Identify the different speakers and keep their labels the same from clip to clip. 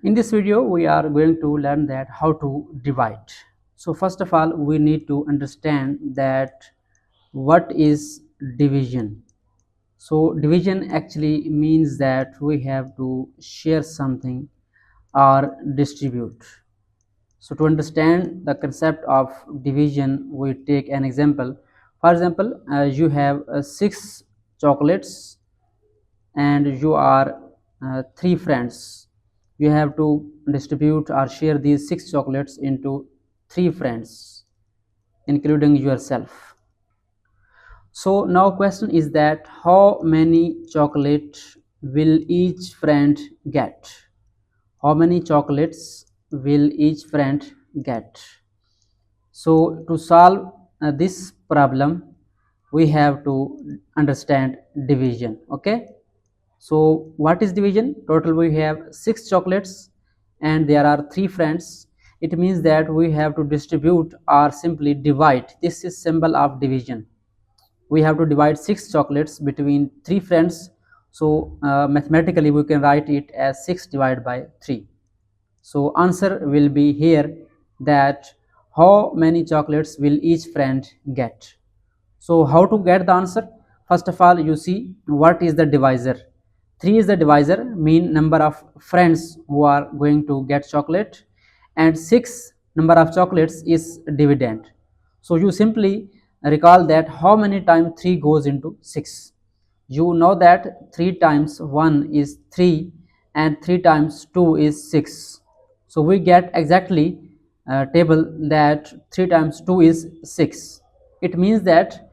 Speaker 1: In this video, we are going to learn that how to divide. So first of all, we need to understand that what is division. So division actually means that we have to share something or distribute. So to understand the concept of division, we take an example. For example, you have 6 chocolates and you are 3 friends. You have to distribute or share these 6 chocolates into 3 friends, including yourself. So now question is that how many chocolate will each friend get? How many chocolates will each friend get? So to solve this problem, we have to understand division. Okay. So what is division? Total we have 6 chocolates and there are 3 friends. It means that we have to distribute or simply divide. This is symbol of division. We have to divide 6 chocolates between 3 friends. So mathematically we can write it as 6 divided by 3. So answer will be here that how many chocolates will each friend get. So how to get the answer? First of all, you see what is the divisor. 3 is the divisor, mean number of friends who are going to get chocolate, and 6 number of chocolates is dividend. So you simply recall that how many times 3 goes into 6. You know that 3 times 1 is 3 and 3 times 2 is 6. So we get exactly table that 3 times 2 is 6. It means that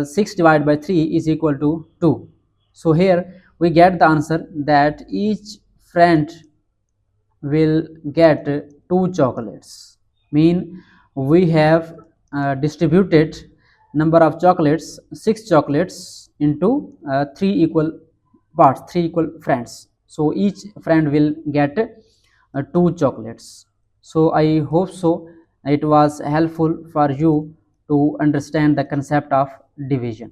Speaker 1: 6 divided by 3 is equal to 2. So here we get the answer that each friend will get 2 chocolates. Mean we have distributed number of chocolates 6 chocolates into 3 equal parts, 3 equal friends. So each friend will get 2 chocolates. So I hope so it was helpful for you to understand the concept of division.